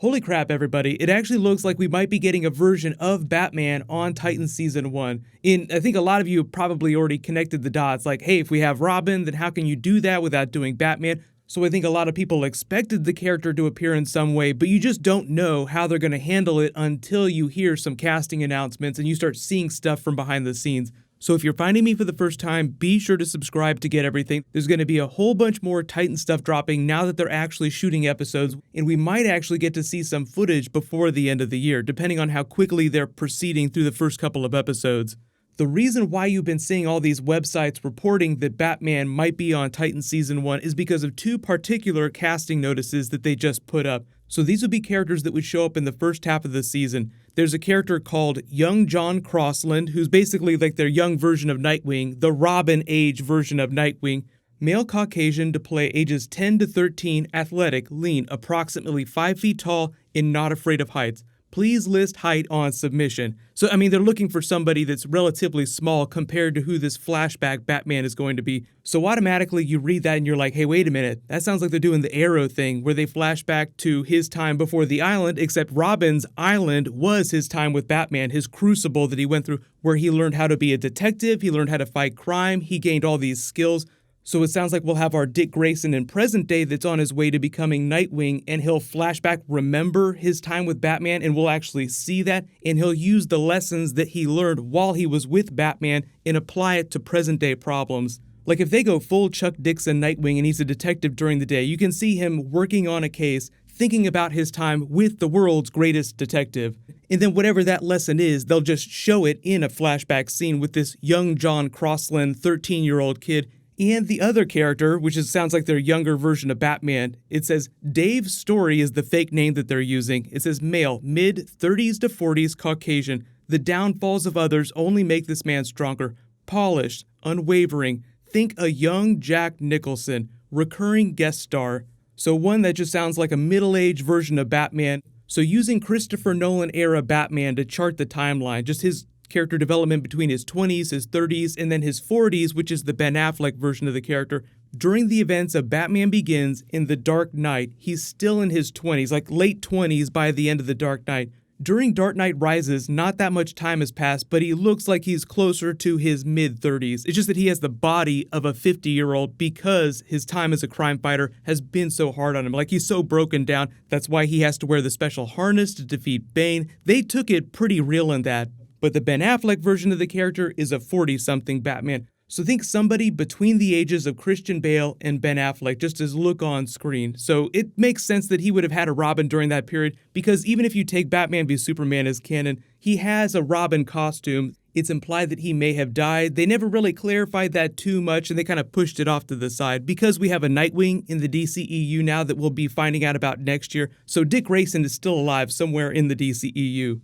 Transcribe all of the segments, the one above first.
Holy crap, everybody. It actually looks like we might be getting a version of Batman on Titans Season 1. I think a lot of you have probably already connected the dots, like, hey, if we have Robin, then how can you do that without doing Batman? So I think a lot of people expected the character to appear in some way, but you just don't know how they're going to handle it until you hear some casting announcements and you start seeing stuff from behind the scenes. So if you're finding me for the first time, be sure to subscribe to get everything. There's going to be a whole bunch more Titan stuff dropping now that they're actually shooting episodes, and we might actually get to see some footage before the end of the year, depending on how quickly they're proceeding through the first couple of episodes. The reason why you've been seeing all these websites reporting that Batman might be on Titan Season 1 is because of two particular casting notices that they just put up. So these would be characters that would show up in the first half of the season. There's a character called Young John Crossland, who's basically like their young version of Nightwing, the Robin age version of Nightwing. Male Caucasian to play ages 10 to 13, athletic, lean, approximately 5 feet tall, and not afraid of heights. Please list height on submission. So, they're looking for somebody that's relatively small compared to who this Flashback Batman is going to be. So automatically you read that and you're like, hey, wait a minute. That sounds like they're doing the Arrow thing where they flash back to his time before the island, except Robin's island was his time with Batman, his crucible that he went through where he learned how to be a detective, he learned how to fight crime, he gained all these skills. So it sounds like we'll have our Dick Grayson in present day that's on his way to becoming Nightwing, and he'll flashback remember his time with Batman, and we'll actually see that, and he'll use the lessons that he learned while he was with Batman and apply it to present day problems. Like if they go full Chuck Dixon Nightwing and he's a detective during the day, you can see him working on a case, thinking about his time with the world's greatest detective. And then whatever that lesson is, they'll just show it in a flashback scene with this young John Crossland, 13-year-old kid. And the other character, which sounds like their younger version of Batman, it says Dave Story is the fake name that they're using. It says male, mid-30s to 40s, Caucasian. The downfalls of others only make this man stronger. Polished, unwavering. Think a young Jack Nicholson, recurring guest star. So one that just sounds like a middle-aged version of Batman. So using Christopher Nolan-era Batman to chart the timeline, just his character development between his 20s, his 30s, and then his 40s, which is the Ben Affleck version of the character. During the events of Batman Begins in The Dark Knight, he's still in his 20s, like late 20s by the end of The Dark Knight. During Dark Knight Rises, not that much time has passed, but he looks like he's closer to his mid-30s. It's just that he has the body of a 50-year-old because his time as a crime fighter has been so hard on him. Like, he's so broken down. That's why he has to wear the special harness to defeat Bane. They took it pretty real in that. But the Ben Affleck version of the character is a 40-something Batman. So think somebody between the ages of Christian Bale and Ben Affleck, just as look on screen. So it makes sense that he would have had a Robin during that period, because even if you take Batman v Superman as canon, he has a Robin costume. It's implied that he may have died. They never really clarified that too much, and they kind of pushed it off to the side. Because we have a Nightwing in the DCEU now that we'll be finding out about next year, so Dick Grayson is still alive somewhere in the DCEU.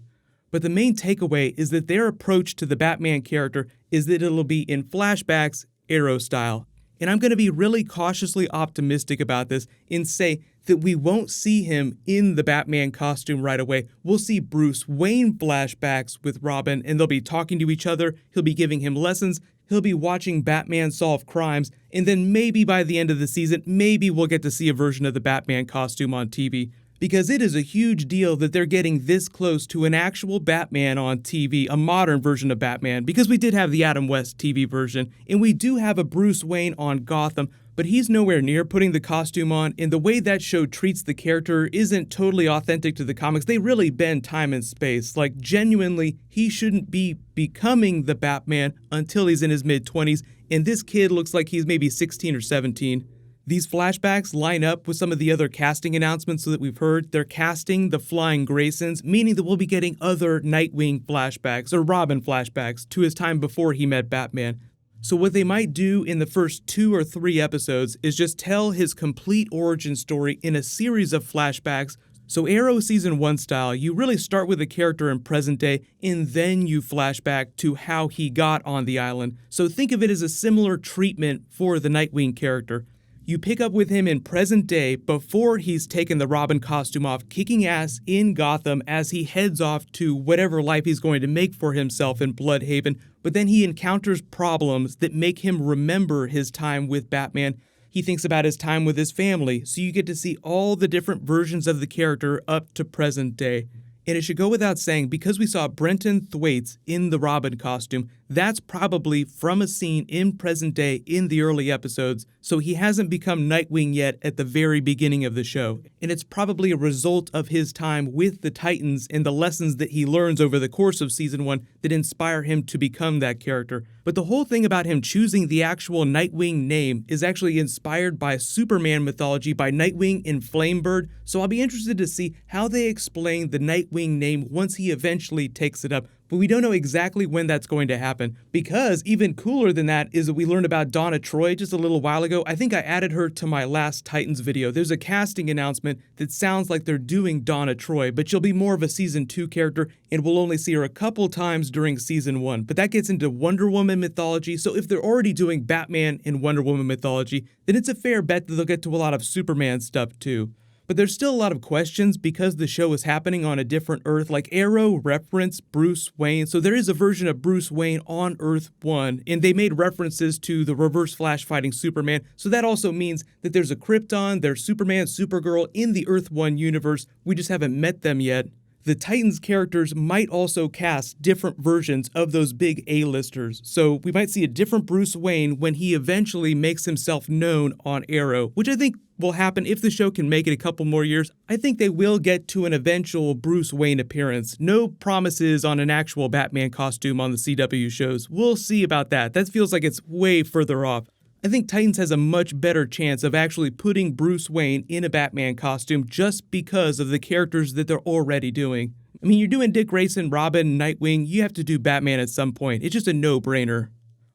But the main takeaway is that their approach to the Batman character is that it'll be in flashbacks, Arrow style. And I'm going to be really cautiously optimistic about this and say that we won't see him in the Batman costume right away. We'll see Bruce Wayne flashbacks with Robin, and they'll be talking to each other. He'll be giving him lessons. He'll be watching Batman solve crimes. And then maybe by the end of the season, maybe we'll get to see a version of the Batman costume on TV. Because it is a huge deal that they're getting this close to an actual Batman on TV, a modern version of Batman, because we did have the Adam West TV version, and we do have a Bruce Wayne on Gotham, but he's nowhere near putting the costume on, and the way that show treats the character isn't totally authentic to the comics. They really bend time and space. Like, genuinely, he shouldn't be becoming the Batman until he's in his mid-20s, and this kid looks like he's maybe 16 or 17. These flashbacks line up with some of the other casting announcements that we've heard. They're casting the Flying Graysons, meaning that we'll be getting other Nightwing flashbacks or Robin flashbacks to his time before he met Batman. So what they might do in the first 2 or 3 episodes is just tell his complete origin story in a series of flashbacks. So Arrow Season 1 style, you really start with the character in present day, and then you flashback to how he got on the island. So think of it as a similar treatment for the Nightwing character. You pick up with him in present day before he's taken the Robin costume off, kicking ass in Gotham as he heads off to whatever life he's going to make for himself in Bloodhaven. But then he encounters problems that make him remember his time with Batman. He thinks about his time with his family, so you get to see all the different versions of the character up to present day. And it should go without saying, because we saw Brenton Thwaites in the Robin costume, that's probably from a scene in present day in the early episodes, so he hasn't become Nightwing yet at the very beginning of the show. And it's probably a result of his time with the Titans and the lessons that he learns over the course of Season 1 that inspire him to become that character. But the whole thing about him choosing the actual Nightwing name is actually inspired by Superman mythology by Nightwing and Flamebird, so I'll be interested to see how they explain the Nightwing name once he eventually takes it up. But we don't know exactly when that's going to happen, because even cooler than that is that we learned about Donna Troy just a little while ago. I think I added her to my last Titans video. There's a casting announcement that sounds like they're doing Donna Troy, but she'll be more of a Season 2 character, and we'll only see her a couple times during Season 1. But that gets into Wonder Woman mythology, so if they're already doing Batman and Wonder Woman mythology, then it's a fair bet that they'll get to a lot of Superman stuff too. But there's still a lot of questions because the show is happening on a different Earth, like Arrow referenced Bruce Wayne, so there is a version of Bruce Wayne on Earth 1, and they made references to the Reverse Flash fighting Superman, so that also means that there's a Krypton, there's Superman, Supergirl in the Earth 1 universe, we just haven't met them yet. The Titans characters might also cast different versions of those big A-listers, so we might see a different Bruce Wayne when he eventually makes himself known on Arrow, which I think will happen if the show can make it a couple more years. I think they will get to an eventual Bruce Wayne appearance. No promises on an actual Batman costume on the CW shows. We'll see about that. That feels like it's way further off. I think Titans has a much better chance of actually putting Bruce Wayne in a Batman costume just because of the characters that they're already doing. I mean, you're doing Dick Grayson, Robin, Nightwing, you have to do Batman at some point. It's just a no-brainer.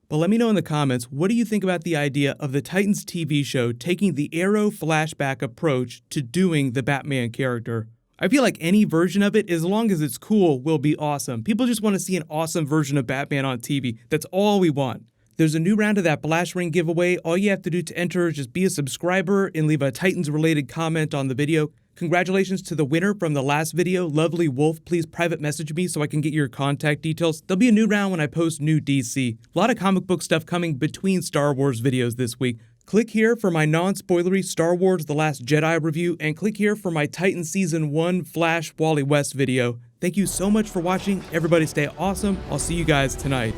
But let me know in the comments, what do you think about the idea of the Titans TV show taking the Arrow flashback approach to doing the Batman character? I feel like any version of it, as long as it's cool, will be awesome. People just want to see an awesome version of Batman on TV. That's all we want. There's a new round of that Blast Ring giveaway. All you have to do to enter is just be a subscriber and leave a Titans-related comment on the video. Congratulations to the winner from the last video, Lovely Wolf. Please private message me so I can get your contact details. There'll be a new round when I post new DC. A lot of comic book stuff coming between Star Wars videos this week. Click here for my non-spoilery Star Wars The Last Jedi review, and click here for my Titan Season 1 Flash Wally West video. Thank you so much for watching. Everybody stay awesome. I'll see you guys tonight.